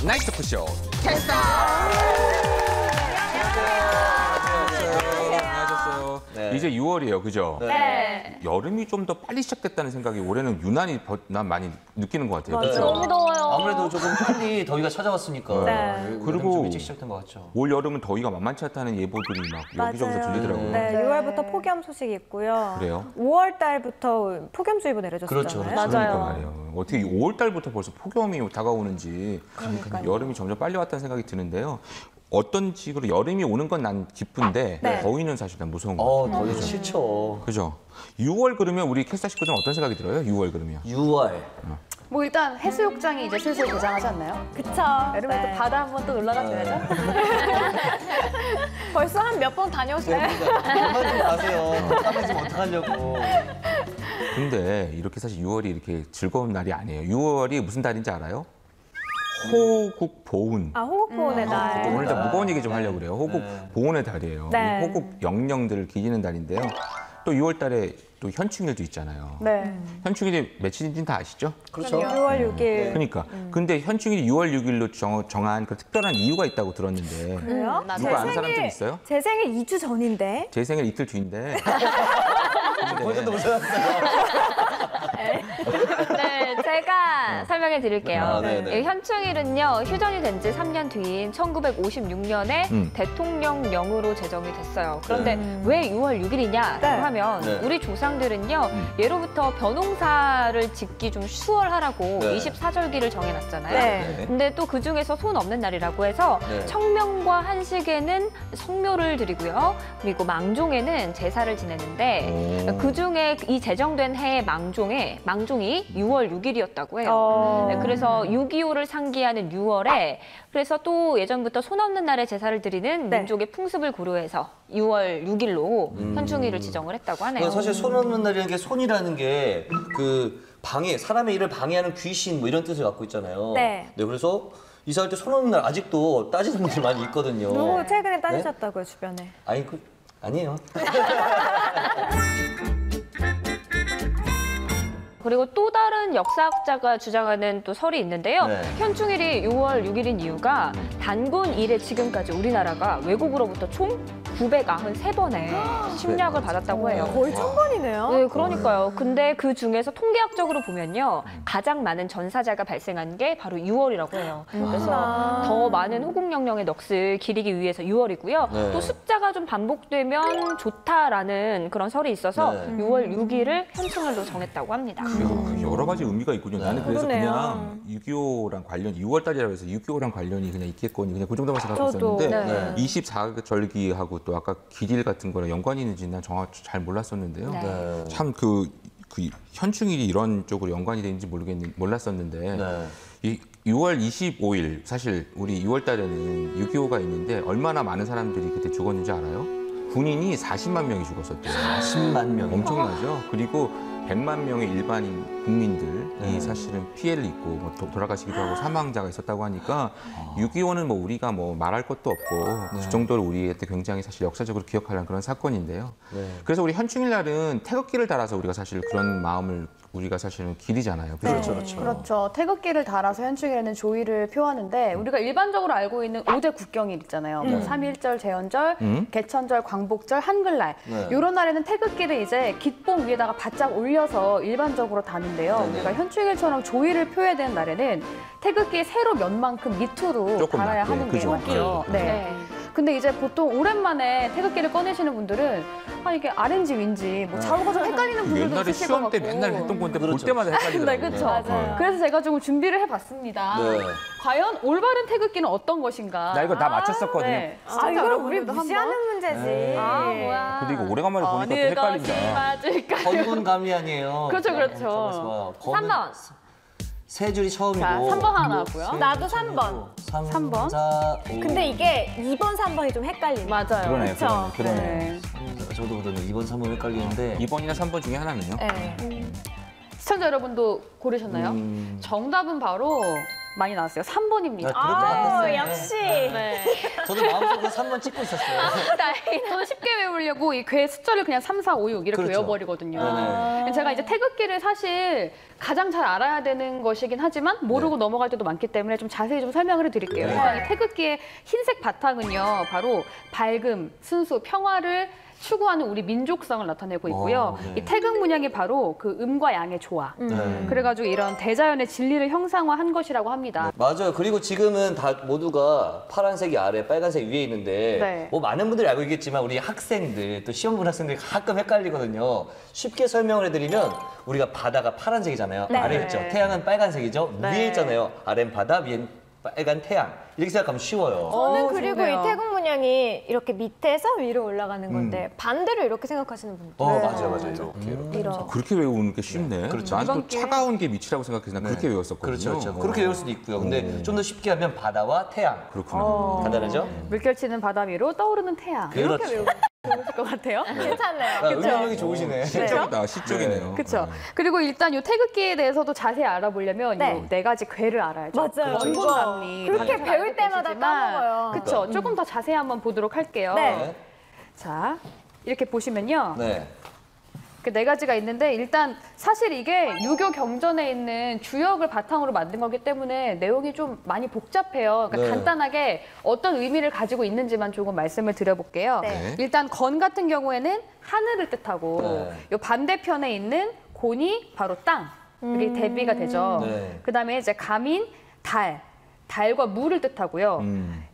나이트 토크쇼 캐스터! 안녕하셨어요. 네. 이제 6월이에요, 그죠? 네. 여름이 좀 더 빨리 시작됐다는 생각이 올해는 유난히 난 많이 느끼는 것 같아요. 맞아. 너무 더워요. 아무래도 조금 빨리 더위가 찾아왔으니까. 네. 그리고 좀 일찍 시작된 것 같죠. 올 여름은 더위가 만만치 않다는 예보들이 막 여기저기서 들리더라고요. 네, 6월부터 폭염 소식이 있고요. 그래요? 5월 달부터 폭염주의보 내려졌잖아요. 그렇죠. 맞아요. 그러니까 말이에요. 어떻게 5월 달부터 벌써 폭염이 다가오는지 그러니까요. 여름이 점점 빨리 왔다는 생각이 드는데요. 어떤 식으로 여름이 오는 건 난 기쁜데 네. 더위는 사실 난 무서운 거 같아요. 더위는 싫죠. 그죠? 6월 그러면 우리 캐스터 식구들은 어떤 생각이 들어요? 6월 그러면? 6월. 뭐 일단 해수욕장이 이제 슬슬 개장하지 않나요? 그쵸. 여름에 또 바다 한번 또 놀러 가줘야죠. 벌써 한 몇 번 다녀오세요. 그만 좀 가세요. 하면 좀 어떡하려고. 근데 이렇게 사실 6월이 이렇게 즐거운 날이 아니에요. 6월이 무슨 달인지 알아요? 호국 보훈. 아, 호국보훈의 날. 오늘 좀 무거운 얘기 좀 하려고 그래요. 호국 보훈의 달이에요. 네. 이 호국 영령들을 기리는 달인데요. 또 6월 달에 또 현충일도 있잖아요. 네. 현충일이 며칠인지는 다 아시죠? 그렇죠. 6월 6일. 그러니까. 근데 현충일이 6월 6일로 정한 그 특별한 이유가 있다고 들었는데 그래요? 누가 아는 사람 좀 있어요? 제 생일 2주 전인데. 제 생일 이틀 뒤인데. 벌써도 오셨어요. 네, 제가 설명해 드릴게요. 아, 네네. 이 현충일은요, 휴전이 된 지 3년 뒤인 1956년에 대통령령으로 제정이 됐어요. 그런데 왜 6월 6일이냐 네. 하면 네. 우리 조상들은요, 예로부터 벼농사를 짓기 좀 수월하라고 네. 24절기를 정해놨잖아요. 네. 근데 또 그중에서 손 없는 날이라고 해서 네. 청명과 한식에는 성묘를 드리고요. 그리고 망종에는 제사를 지내는데 그중에 이 제정된 해의 망종이 6월 6일이었다고 해요. 네, 그래서 6.25를 상기하는 6월에 그래서 또 예전부터 손 없는 날에 제사를 드리는 네. 민족의 풍습을 고려해서 6월 6일로 현충일을 지정을 했다고 하네요. 사실 손 없는 날이라는 게 손이라는 게 그 방해, 사람의 일을 방해하는 귀신 뭐 이런 뜻을 갖고 있잖아요. 네. 그래서 이사할 때 손 없는 날 아직도 따지는 분들 많이 있거든요. 누구 최근에 따지셨다고요, 주변에. 아니, 아니에요. 그리고 또 다른 역사학자가 주장하는 또 설이 있는데요. 네. 현충일이 6월 6일인 이유가 단군 이래 지금까지 우리나라가 외국으로부터 총 993번의 침략을 받았다고 해요. 거의 1000번이네요. 네, 그러니까요. 근데 그 중에서 통계학적으로 보면요. 가장 많은 전사자가 발생한 게 바로 6월이라고 해요. 그래서 더 많은 호국영령의 넋을 기리기 위해서 6월이고요. 네. 또 숫자가 좀 반복되면 좋다라는 그런 설이 있어서 네. 6월 6일을 현충일로 정했다고 합니다. 여러 가지 의미가 있군요. 나는 그래서 그러네요. 그냥 6.25랑 관련, 6월 달이라고 해서 6.25랑 관련이 그냥 있겠거니 그냥 그 정도만 생각하고 저도. 있었는데 네. 24절기하고 또 아까 길일 같은 거랑 연관이 있는지 난 정확히 잘 몰랐었는데요. 네. 참 그 현충일이 이런 쪽으로 연관이 되는지 몰랐었는데 네. 이 6월 25일 사실 우리 6월 달에는 6.25가 있는데 얼마나 많은 사람들이 그때 죽었는지 알아요? 군인이 40만 명이 죽었었대요. 40만 명. 엄청나죠? 그리고 100만 명의 일반인 국민들이 네. 사실은 피해를 입고 뭐 돌아가시기도 하고 사망자가 있었다고 하니까 6.25는 뭐 우리가 뭐 말할 것도 없고 그 정도로 우리한테 굉장히 사실 역사적으로 기억하는 그런 사건인데요. 네. 그래서 우리 현충일 날은 태극기를 달아서 우리가 사실 그런 마음을 우리가 사실은 기리잖아요. 그렇죠? 그렇죠. 태극기를 달아서 현충일에는 조의를 표하는데 우리가 일반적으로 알고 있는 5대 국경일 있잖아요. 뭐 3.1절, 제헌절, 개천절, 광복절, 한글날. 네. 이런 날에는 태극기를 이제 깃봉 위에다가 바짝 올려서 일반적으로 다는데요. 네네. 우리가 현충일처럼 조의를 표해야 되는 날에는 태극기 세로 면만큼 밑으로 조금 달아야 낮게, 하는 게 그죠? 맞죠. 네. 네. 근데 이제 보통 오랜만에 태극기를 꺼내시는 분들은 아 이게 R인지 V인지 뭐 좌우가 좀 헷갈리는 분들도 옛날에 있으실 것 시험 때 같고. 맨날 했던 건데 볼 그렇죠. 때마다 헷갈리더라고요. 네, 그렇죠. 맞아요. 그래서 제가 좀 준비를 해봤습니다. 네. 과연 올바른 태극기는 어떤 것인가? 나 이거 다 맞췄었거든요. 네. 아, 이거 우리 여러분들도 무시하는 한번. 문제지. 아, 뭐야. 근데 이거 오래간만에 보니까 또 어느 헷갈린다. 것이 맞을까요? 건군감이 아니에요. 그렇죠, 그렇죠. 좋아요. 3번. 세 줄이 처음이고. 자, 3번 하나 나왔고요. 나도 3번. 3번. 4, 근데 이게 2번, 3번이 좀 헷갈린다. 맞아요. 그러네, 그쵸? 그러네. 네. 저도 그러면 2번, 3번 헷갈리는데. 2번이나 3번 중에 하나네요. 네. 시청자 여러분도 고르셨나요? 정답은 바로 많이 나왔어요. 3번입니다. 아, 그럴 것 같았어요. 역시. 네. 저도 마음속으로 3번 찍고 있었어요. 저는 쉽게 외우려고 이 괴 숫자를 그냥 3, 4, 5, 6 이렇게 그렇죠. 외워버리거든요. 네네. 제가 이제 태극기를 사실 가장 잘 알아야 되는 것이긴 하지만 모르고 넘어갈 때도 많기 때문에 좀 자세히 좀 설명을 해드릴게요. 네. 일단 이 태극기의 흰색 바탕은요, 바로 밝음, 순수, 평화를 추구하는 우리 민족성을 나타내고 있고요. 네. 이 태극 문양이 바로 그 음과 양의 조화. 네. 그래가지고 이런 대자연의 진리를 형상화한 것이라고 합니다. 맞아요. 그리고 지금은 다 모두가 파란색이 아래, 빨간색 위에 있는데 네. 뭐 많은 분들이 알고 있겠지만 우리 학생들 또 시험 본 학생들이 가끔 헷갈리거든요. 쉽게 설명을 해드리면 우리가 바다가 파란색이잖아요. 네. 아래 있죠. 태양은 빨간색이죠. 네. 위에 있잖아요. 아래는 바다, 위엔 빨간 태양. 이렇게 생각하면 쉬워요. 저는 오, 그리고 좋네요. 이 태국 문양이 이렇게 밑에서 위로 올라가는 건데 반대로 이렇게 생각하시는 분들. 맞아요. 이렇게. 이런. 그렇게 외우는 게 쉽네. 그렇죠. 나는 또 이번 기회에- 차가운 게 밑이라고 생각해서 난 그렇게 외웠었거든요. 그렇죠, 그렇죠. 그렇게 외울 수도 있고요. 근데 좀 더 쉽게 하면 바다와 태양. 그렇구나. 간단하죠? 물결치는 바다 위로 떠오르는 태양. 이렇게 그렇죠. 외우면 좋으실 것 같아요. 괜찮네요. 응용력이 좋으시네. 시적이다, 시적이네요. 그렇죠. 그리고 일단 이 태극기에 대해서도 자세히 알아보려면 네. 이 네 가지 괴를 알아야죠. 맞아요. 원본감리. 그렇게 배울 때마다 까먹어요. 그렇죠. 조금 더 자세히 한번 보도록 할게요. 네. 자, 이렇게 보시면요. 네. 그 네 가지가 있는데 일단 사실 이게 유교 경전에 있는 주역을 바탕으로 만든 거기 때문에 내용이 좀 많이 복잡해요. 그러니까 네. 간단하게 어떤 의미를 가지고 있는지만 조금 말씀을 드려볼게요. 네. 일단 건 같은 경우에는 하늘을 뜻하고 네. 요 반대편에 있는 곤이 바로 땅. 이게 대비가 되죠. 네. 그다음에 이제 감인 달과 물을 뜻하고요.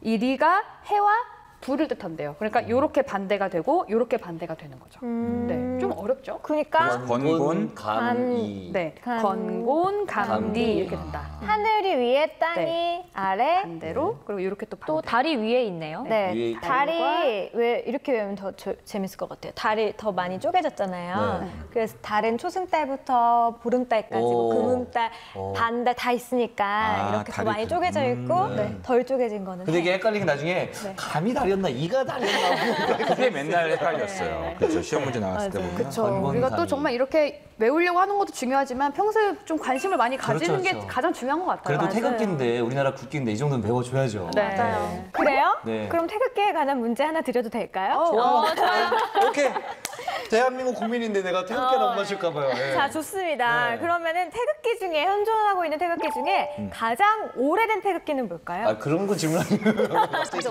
이 리가 해와 불을 뜻한대요. 그러니까 요렇게 반대가 되고 요렇게 반대가 되는 거죠. 네, 좀 어렵죠? 그러니까 건곤, 감이. 네, 감- 건곤, 감리 감리. 이렇게 된다. 하늘이 위에 땅이 네. 아래. 반대로 그리고 이렇게 또 또 반대. 다리 위에 있네요. 네, 위에 있다. 달이 왜 이렇게 외우면 더 재밌을 것 같아요. 달이 더 많이 쪼개졌잖아요. 네. 그래서 달은 초승달부터 보름달까지, 오. 금음달, 오. 반달 다 있으니까 아, 이렇게 더 달이 많이 그- 쪼개져 있고 네. 덜 쪼개진 거는 근데 해. 이게 헷갈리게 나중에 감이 달렸나 이가 달렸나 그게 맨날 헷갈렸어요. 그렇죠. 시험 문제 나왔을 때 보면. 그렇죠. 건곤, 우리가 또 감리. 정말 이렇게 외우려고 하는 것도 중요하지만 평소에 좀 관심을 많이 가지는 그렇죠. 게 가장 중요한 것 같아요. 그래도 태극기인데 우리나라 국기인데 이 정도는 배워줘야죠. 네. 그래요? 네. 그럼 태극기에 관한 문제 하나 드려도 될까요? 이렇게 대한민국 국민인데 내가 태극기를 못 맞출까 봐요. 예. 자, 좋습니다. 네. 그러면은 태극기 중에 현존하고 있는 태극기 중에 가장 오래된 태극기는 뭘까요? 아 그런 거 질문하는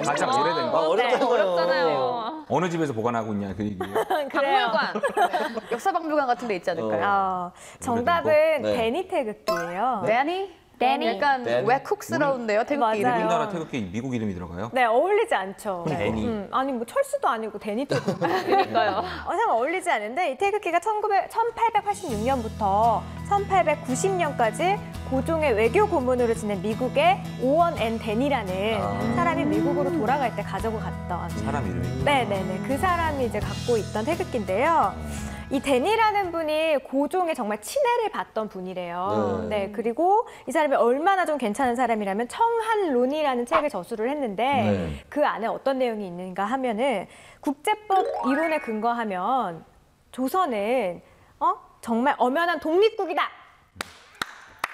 가장 오래된 거. 어렵잖아요. 어렵잖아요. 어느 집에서 보관하고 있냐 그 얘기예요. 그래요. 박물관. 역사박물관 같은 데 있지 않을까요? 정답은 네. 데니 태극기예요. 데니? 데니. 약간 데니. 외국스러운데요, 태극기 이름이. 맞아요. 우리나라 태극기 미국 이름이 들어가요? 네, 어울리지 않죠. 데니. 아니 뭐 철수도 아니고 데니 태극기. 그러니까요. 참 어울리지 않은데 이 태극기가 1886년부터 1890년까지 고종의 외교 고문으로 지낸 미국의 오원 앤 데니라는 사람이 미국으로 돌아갈 때 가지고 갔던 사람 이름이. 네네네. 그 사람이 이제 갖고 있던 태극기인데요. 이 데니라는 분이 고종의 정말 친애를 받던 분이래요. 네. 네. 그리고 이 사람이 얼마나 좀 괜찮은 사람이라면 청한론이라는 책을 저술을 했는데 네. 그 안에 어떤 내용이 있는가 하면은 국제법 이론에 근거하면 조선은 정말 엄연한 독립국이다.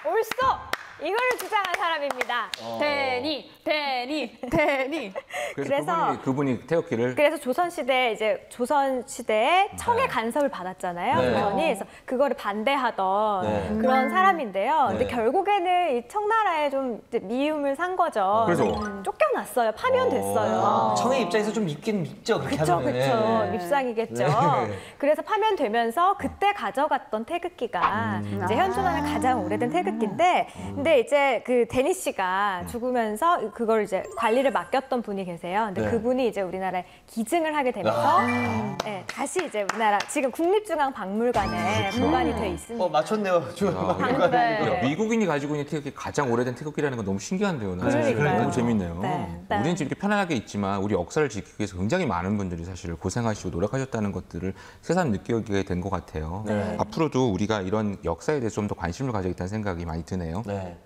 옳소! 이거를 주장한 사람입니다. 데니, 데니, 데니. 그래서 그분이 태극기를 그래서 조선시대에 청의 간섭을 받았잖아요. 네. 조선이. 그래서 그거를 반대하던 네. 그런 사람인데요. 근데 네. 결국에는 이 청나라에 좀 이제 미움을 산 거죠. 그래서? 쫓겨났어요. 파면됐어요. 청의 입장에서 좀 믿긴 믿죠. 그렇게 그쵸, 하면. 그쵸. 네. 밉상이겠죠. 네. 그래서 파면되면서 그때 가져갔던 태극기가 이제 현존하는 가장 오래된 태극기인데, 근데 이제 그 데니 씨가 죽으면서 그걸 이제 관리를 맡겼던 분이 계세요. 근데 네. 그분이 이제 우리나라에 기증을 하게 되면서 네, 다시 이제 우리나라 지금 국립중앙박물관에 보관이 돼 있습니다. 맞췄네요. 네. 미국인이 가지고 있는 태극기 가장 오래된 태극기라는 건 너무 신기한데요. 나 사실 그러니까요. 너무 재밌네요. 네, 네. 우리는 지금 이렇게 편안하게 있지만 우리 역사를 지키기 위해서 굉장히 많은 분들이 사실 고생하시고 노력하셨다는 것들을 새삼 느끼게 된 것 같아요. 네. 앞으로도 우리가 이런 역사에 대해서 좀 더 관심을 가져야겠다는 생각이 많이 드네요. 네.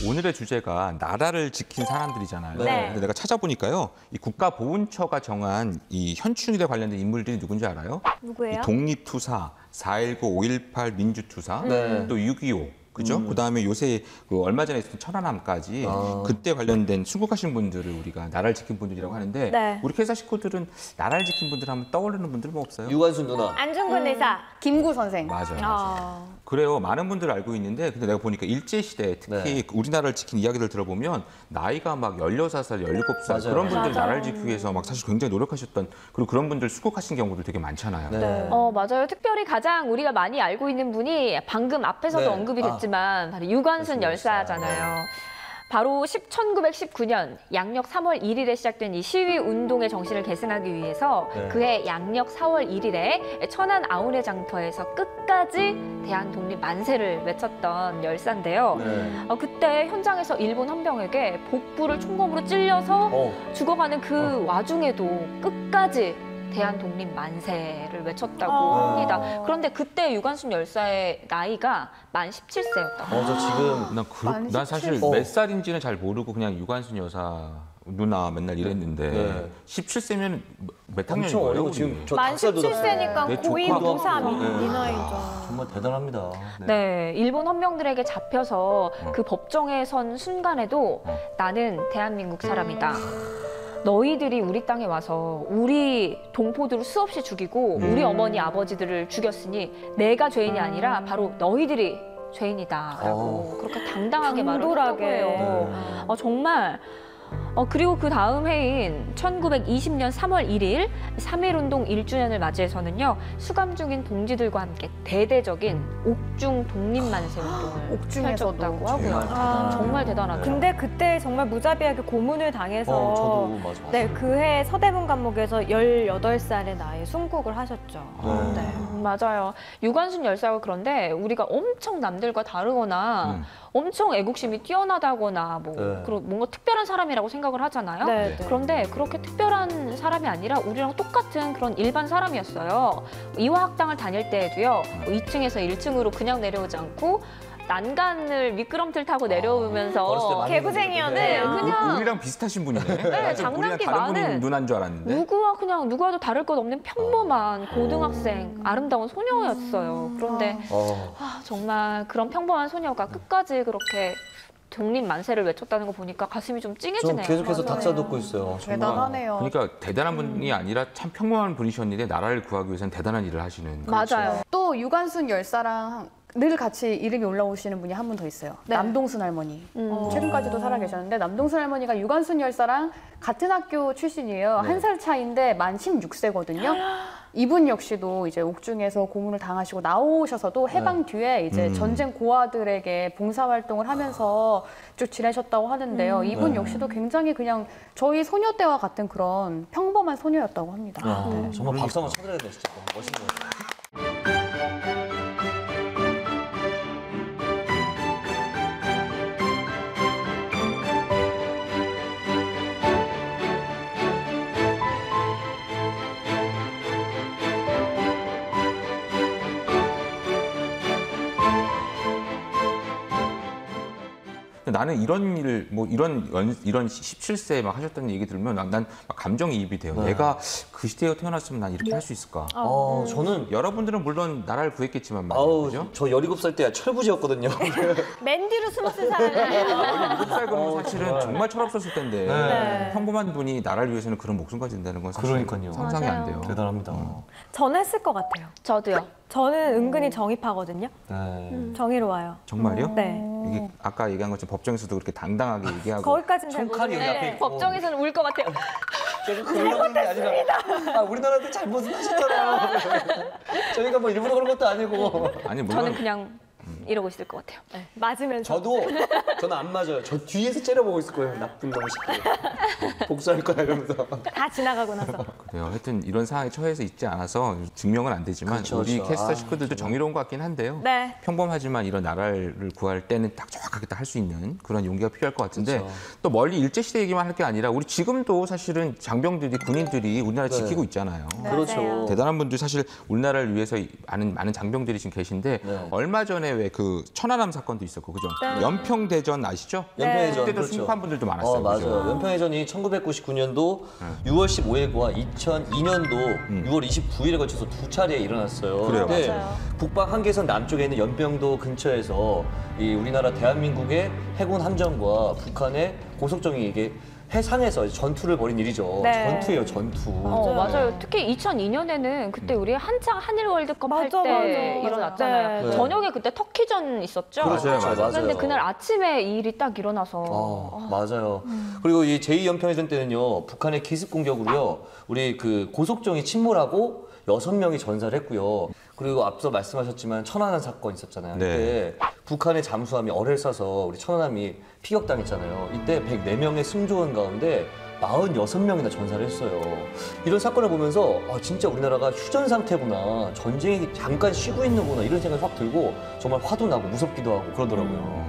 오늘의 주제가 나라를 지킨 사람들이잖아요. 네. 근데 내가 찾아보니까요, 이 국가보훈처가 정한 이 현충일에 관련된 인물들이 누군지 알아요? 누구예요? 이 독립투사, 4.19, 5.18 민주투사, 네. 또 6.25. 그죠? 그다음에 요새 그 얼마 전에 있었던 천안함까지 그때 관련된 순국하신 분들을 우리가 나라를 지킨 분들이라고 하는데 네. 우리 회사 식구들은 나라를 지킨 분들 하면 떠오르는 분들 뭐 없어요? 유관순 누나. 안중근 의사. 김구 선생. 맞아. 그래요. 많은 분들 알고 있는데 근데 내가 보니까 일제시대 특히 네. 우리나라를 지킨 이야기들 들어보면 나이가 막 16살, 17살 맞아요. 그런 분들 맞아요. 나라를 지키기 위해서 막 사실 굉장히 노력하셨던 그리고 그런 분들 수국하신 경우도 되게 많잖아요. 네. 맞아요. 특별히 가장 우리가 많이 알고 있는 분이 방금 앞에서도 네. 언급이 됐지만 바로 유관순 열사잖아요. 바로 1919년 양력 3월 1일에 시작된 이 시위 운동의 정신을 계승하기 위해서 네. 그해 양력 4월 1일에 천안 아우레 장터에서 끝까지 대한 독립 만세를 외쳤던 열사인데요. 네. 그때 현장에서 일본 헌병에게 복부를 총검으로 찔려서 죽어가는 그 와중에도 끝까지 대한 독립 만세를 외쳤다고 합니다. 그런데 그때 유관순 열사의 나이가 만 17세였다고. 저 지금 난 사실 몇 살인지는 잘 모르고 그냥 유관순 여사 누나 맨날 이랬는데 네. 17세면 몇 학년인 엄청 거예요? 어리고 우리? 지금 저 만 닭살 돋았어요. 17세니까 내 고2, 조카도 고3 이 나이죠. 정말 대단합니다. 네, 일본 헌병들에게 잡혀서 그 법정에 선 순간에도 나는 대한민국 사람이다. 너희들이 우리 땅에 와서 우리 동포들을 수없이 죽이고 우리 어머니 아버지들을 죽였으니 내가 죄인이 아니라 바로 너희들이 죄인이다라고 그렇게 당당하게 말을 했다고 당돌하게. 해요. 정말 그리고 그 다음 해인 1920년 3월 1일 3.1운동 1주년을 맞이해서는요. 수감 중인 동지들과 함께 대대적인 옥중 독립만세 운동을 옥중에서도 펼쳤다고 하고요. 정말 정말 대단하죠. 근데 그때 정말 무자비하게 고문을 당해서 저도 맞아. 네, 그해 서대문 감옥에서 18살의 나이에 순국을 하셨죠. 네. 맞아요. 유관순 열사가 그런데 우리가 엄청 남들과 다르거나 엄청 애국심이 뛰어나다거나 그리고 뭔가 특별한 사람이라고 생각을 하잖아요. 네, 네. 그런데 그렇게 특별한 사람이 아니라 우리랑 똑같은 그런 일반 사람이었어요. 이화학당을 다닐 때에도요. 2층에서 1층으로 그냥 내려오지 않고 난간을 미끄럼틀 타고 어렸을 때 내려오면서 많이 개구쟁이였네요. 네, 그냥 우리랑 비슷하신 분이네. 장난기 다른 많은 분이 누나인 줄 알았는데. 누구와도 다를 것 없는 평범한 고등학생, 아름다운 소녀였어요. 그런데 정말 그런 평범한 소녀가 끝까지 그렇게 독립 만세를 외쳤다는 거 보니까 가슴이 좀 좀 찡해지네요. 계속해서 닭살 돋고 있어요. 정말. 대단하네요. 그러니까 대단한 분이 아니라 참 평범한 분이셨는데 나라를 구하기 위해서는 대단한 일을 하시는. 맞아요. 또 유관순 열사랑 늘 같이 이름이 올라오시는 분이 한 분 더 있어요. 네. 남동순 할머니. 최근까지도 살아계셨는데 남동순 할머니가 유관순 열사랑 같은 학교 출신이에요. 한 살 차이인데 만 16세거든요. 이분 역시도 이제 옥중에서 고문을 당하시고 나오셔서도 해방 뒤에 이제 전쟁 고아들에게 봉사활동을 하면서 쭉 지내셨다고 하는데요. 이분 역시도 굉장히 그냥 저희 소녀 때와 같은 그런 평범한 소녀였다고 합니다. 정말 박수 한번 쳐드려야겠네요. 진짜 너무 멋있는 것 같아요. 나는 이런 일을 이런 17세 막 하셨다는 얘기 들으면 난 막 감정이입이 돼요. 내가 그 시대에 태어났으면 난 이렇게 할 수 있을까? 저는 여러분들은 물론 나라를 구했겠지만 말이죠. 그죠? 저 17살 때 철부지였거든요. 맨 뒤로 숨었을 사람이에요. 17살 그러면 사실은 정말 철없었을 텐데 네. 평범한 분이 나라를 위해서는 그런 목숨까지 든다는 건 사실 그러니까요. 상상이 안 돼요. 대단합니다. 저는 했을 것 같아요. 저도요. 저는 은근히 정의파거든요. 네. 정의로워요. 정말요? 네. 이게 아까 얘기한 것처럼 법정에서도 그렇게 당당하게 얘기하고 거기까지는 잘 총칼이 여기 모르겠는데 앞에 있고. 법정에서는 울 것 같아요. 잘못했습니다. 우리나라도 잘못은 하셨잖아요. 저희가 뭐 일부러 그런 것도 아니고. 아니 물론 저는 그냥 이러고 있을 것 같아요. 네, 맞으면서. 저는 안 맞아요. 저 뒤에서 째려보고 있을 거예요. 나쁜 놈 새끼. 복수할 거야 이러면서. 다 지나가고 나서. 그래요. 하여튼 이런 상황에 처해서 있지 않아서 증명은 안 되지만 그렇죠, 우리 그렇죠. 캐스터 식구들도 정의로운 것 같긴 한데요. 네. 평범하지만 이런 나라를 구할 때는 딱 정확하게 할 수 있는 그런 용기가 필요할 것 같은데 그렇죠. 또 멀리 일제시대 얘기만 할 게 아니라 우리 지금도 사실은 장병들이 군인들이 우리나라 를 네. 지키고 있잖아요. 그렇죠. 대단한 분들 사실 우리나라를 위해서 많은 장병들이 지금 계신데 네. 얼마 전에 왜 그 천안함 사건도 있었고 그죠? 네. 연평대전 아시죠? 연평해전 그때도 그렇죠. 순국한 분들도 많았어요. 맞아요. 그죠? 연평해전이 1999년도 6월 15일과 2002년도 6월 29일에 걸쳐서 두 차례 일어났어요. 그래요, 근데 맞아요. 북방 한계선 남쪽에 있는 연평도 근처에서 이 우리나라 대한민국의 해군 함정과 북한의 고속정이 이게 해상에서 전투를 벌인 일이죠. 네. 전투예요, 전투. 맞아요. 특히 2002년에는 그때 우리 한창 한일 월드컵 맞아, 할 때 맞아. 일어났잖아요. 네. 저녁에 그때 터키전 있었죠. 그렇죠, 맞아요. 그런데 그날 아침에 이 일이 딱 일어나서 맞아요. 그리고 이 제2연평해전 때는요, 북한의 기습 공격으로요, 우리 그 고속정이 침몰하고 6명이 전사를 했고요. 그리고 앞서 말씀하셨지만 천안함 사건 있었잖아요. 네. 그때 북한의 잠수함이 어뢰를 쏴서 우리 천안함이 피격당했잖아요. 이때 104명의 승조원 가운데 46명이나 전사를 했어요. 이런 사건을 보면서 진짜 우리나라가 휴전 상태구나, 전쟁이 잠깐 쉬고 있는구나 이런 생각이 확 들고 정말 화도 나고 무섭기도 하고 그러더라고요.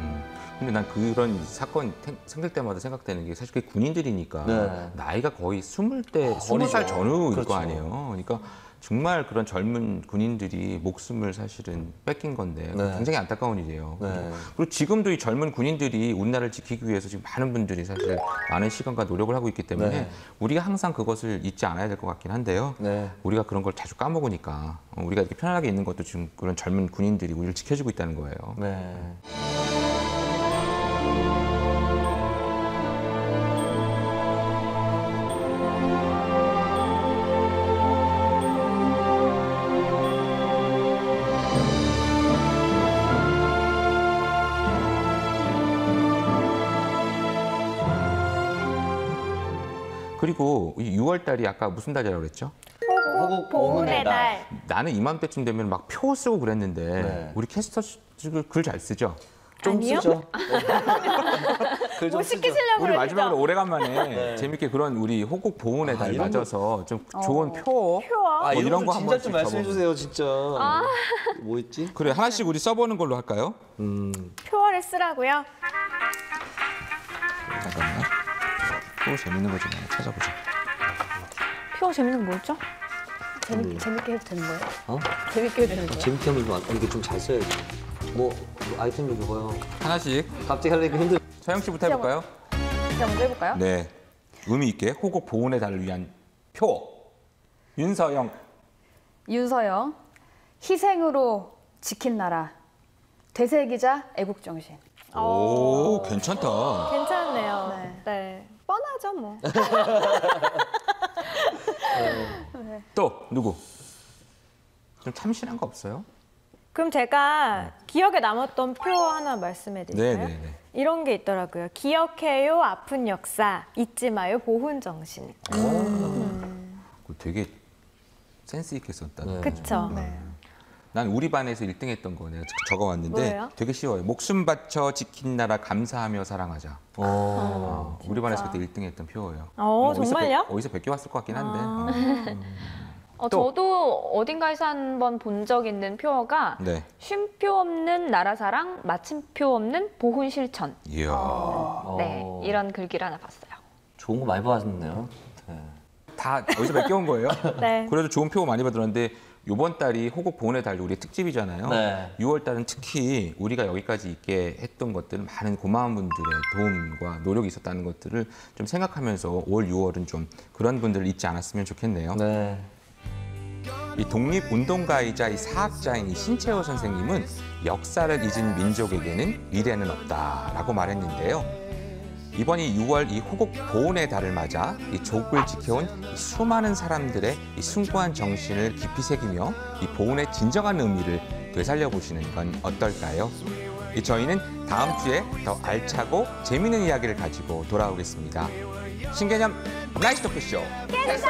근데 난 그런 사건 생길 때마다 생각되는 게 사실 그게 군인들이니까 네. 나이가 거의 20살 어리죠. 전후일 그렇죠. 거 아니에요. 그러니까 정말 그런 젊은 군인들이 목숨을 사실은 뺏긴 건데 네. 굉장히 안타까운 일이에요. 네. 그리고 지금도 이 젊은 군인들이 우리나라를 지키기 위해서 지금 많은 분들이 사실 많은 시간과 노력을 하고 있기 때문에 네. 우리가 항상 그것을 잊지 않아야 될 것 같긴 한데요. 네. 우리가 그런 걸 자주 까먹으니까 우리가 이렇게 편안하게 있는 것도 지금 그런 젊은 군인들이 우리를 지켜주고 있다는 거예요. 네. 그리고 6월 달이 아까 무슨 달이라고 그랬죠? 호국 보훈의 달. 나는 이맘때쯤 되면 막 표 쓰고 그랬는데 네. 우리 캐스터 글 잘 쓰죠? 좀 아니요? 쓰죠. 글좀 뭐 쓰죠. 시키시려고 우리 그러시죠? 마지막으로 오래간만에 네. 재밌게 그런 우리 호국 보훈의 달 이런 맞아서 좀 좋은 표 표와 뭐 이런 거 진짜 한번 좀 말씀해 주세요, 진짜. 뭐 있지? 그래 하나씩 우리 써보는 걸로 할까요? 표어를 쓰라고요? 잠깐만 또 재밌는 거 좀 찾아보자. 표 재밌는 거 뭐였죠? 재밌게 해도 되는 거예요? 어? 재밌게 해도 되는 거예요? 재밌게 하면 이게 좀 잘 써야지. 뭐 아이템 좀 줘봐요. 하나씩 갑자기 하려니까 힘들. 서영 씨부터 해볼까요? 제가 먼저 해볼까요? 네 의미 있게 호국 보훈의 달을 위한 표 윤서영 윤서영, 희생으로 지킨 나라, 되새기자 애국정신. 오 괜찮다. 괜찮네요. 네. 네. 뻔하죠, 뭐. 또 누구? 좀 참신한 거 없어요? 그럼 제가 기억에 남았던 표 하나 말씀해 드릴까요? 네네네. 이런 게 있더라고요. 기억해요, 아픈 역사. 잊지 마요, 보훈 정신. 그거 되게 센스 있게 썼다. 네. 그쵸? 난 우리 반에서 1등 했던 거 내가 적어왔는데 뭐예요? 되게 쉬워요. 목숨 바쳐 지킨 나라 감사하며 사랑하자. 우리 반에서 그때 1등 했던 표예요. 정말요? 어디서 베껴왔을 것 같긴 한데. 또. 저도 어딘가에서 한번 본 적 있는 표어가 네. 쉼표 없는 나라 사랑, 마침표 없는 보훈 실천. 이야. 네, 이런 글귀를 하나 봤어요. 좋은 거 많이 받았네요. 네. 다 어디서 베껴온 거예요? 네. 그래도 좋은 표 많이 받았는데 이번 달이 호국 보훈의 달 우리의 특집이잖아요. 네. 6월 달은 특히 우리가 여기까지 있게 했던 것들은 많은 고마운 분들의 도움과 노력이 있었다는 것들을 좀 생각하면서 올 6월은 좀 그런 분들을 잊지 않았으면 좋겠네요. 네. 이 독립운동가이자 이 사학자인 이 신채호 선생님은 역사를 잊은 민족에게는 미래는 없다라고 말했는데요. 이번 이 6월 이 호국 보훈의 달을 맞아 이 족을 지켜온 이 수많은 사람들의 이 숭고한 정신을 깊이 새기며 이 보훈의 진정한 의미를 되살려 보시는 건 어떨까요? 저희는 다음 주에 더 알차고 재미있는 이야기를 가지고 돌아오겠습니다. 신개념 나이스 토크쇼. 캐스터!